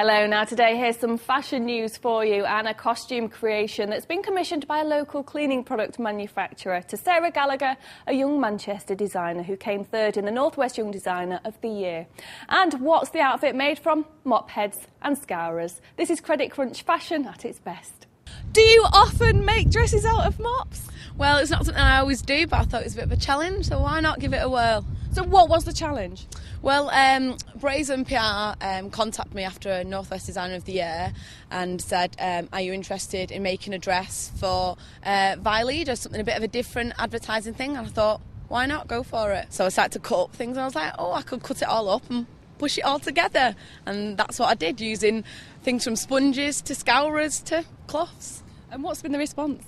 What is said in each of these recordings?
Hello, now today here's some fashion news for you and a costume creation that's been commissioned by a local cleaning product manufacturer to Sarah Gallagher, a young Manchester designer who came third in the North West Young Designer of the Year. And what's the outfit made from? Mop heads and scourers. This is Credit Crunch fashion at its best. Do you often make dresses out of mops? Well, it's not something I always do, but I thought it was a bit of a challenge, so why not give it a whirl? So what was the challenge? Well, Brazen PR contacted me after North West Designer of the Year and said, are you interested in making a dress for Vilead or something, a bit of a different advertising thing? And I thought, why not, go for it? So I started to cut up things and I was like, oh, I could cut it all up and push it all together. And that's what I did, using things from sponges to scourers to cloths. And what's been the response?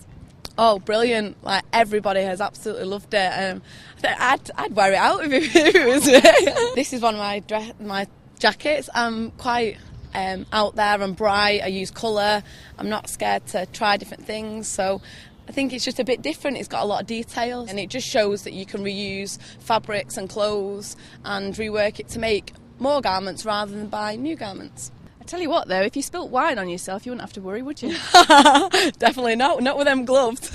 Oh, brilliant. Like, everybody has absolutely loved it. I'd wear it out if it was me. This is one of my jackets. I'm quite out there and bright. I use colour. I'm not scared to try different things. So I think it's just a bit different. It's got a lot of detail and it just shows that you can reuse fabrics and clothes and rework it to make more garments rather than buy new garments. I tell you what though, if you spilt wine on yourself you wouldn't have to worry, would you? Definitely not with them gloves.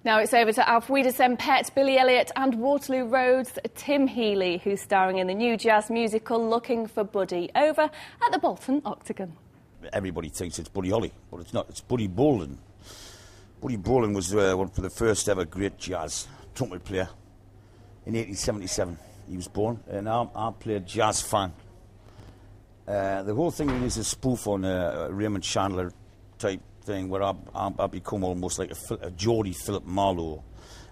Now it's over to Auf Wiedersehen Pet, Billy Elliot and Waterloo Road's Tim Healy, who's starring in the new jazz musical Looking for Buddy, over at the Bolton Octagon. Everybody thinks it's Buddy Holly, but it's not, it's Buddy Bolden. Buddy Bolden was one of the first ever great jazz trumpet player in 1877. He was born, and I played jazz fan. The whole thing is a spoof on a Raymond Chandler type thing where I become almost like a Geordie Philip Marlowe,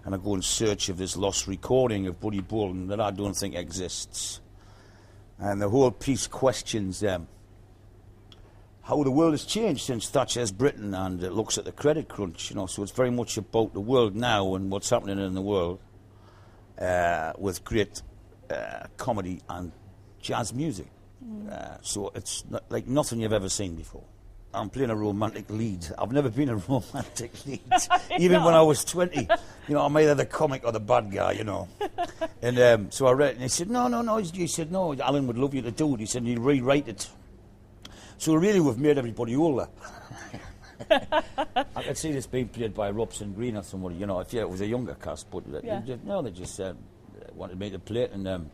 and I go in search of this lost recording of Buddy Bolden that I don't think exists. And the whole piece questions how the world has changed since Thatcher's Britain, and it looks at the credit crunch, you know, so it's very much about the world now and what's happening in the world with great comedy and jazz music. So it's like nothing you've ever seen before. I'm playing a romantic lead. I've never been a romantic lead. Even when I was 20, you know, I'm either the comic or the bad guy, you know. And so I read it, and he said, no. He said, no, Alan would love you to do it. He said, he'd rewrite it. So really, we've made everybody older. I could see this being played by Robson Green or somebody, you know, if it was a younger cast, but they just wanted me to play it, and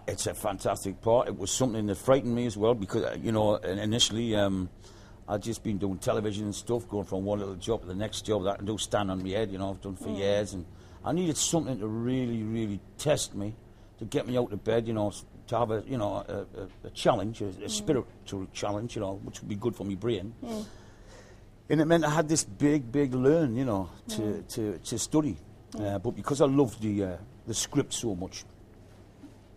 it's a fantastic part. It was something that frightened me as well because, you know, initially I'd just been doing television and stuff, going from one little job to the next job that I can do stand on my head, you know, I've done for years, and I needed something to really, really test me, to get me out of bed, you know, to have a, you know, a challenge, a spiritual challenge, you know, which would be good for my brain. And it meant I had this big learn, you know, to study. But because I loved the script so much,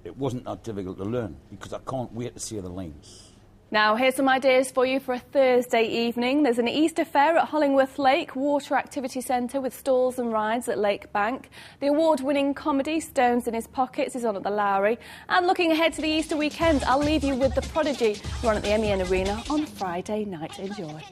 it wasn't that difficult to learn because I can't wait to see the lines. Now, here's some ideas for you for a Thursday evening. There's an Easter fair at Hollingworth Lake Water Activity Centre with stalls and rides at Lake Bank. The award-winning comedy Stones in His Pockets is on at the Lowry. And looking ahead to the Easter weekend, I'll leave you with The Prodigy, who are on at the MEN Arena on Friday night. Enjoy.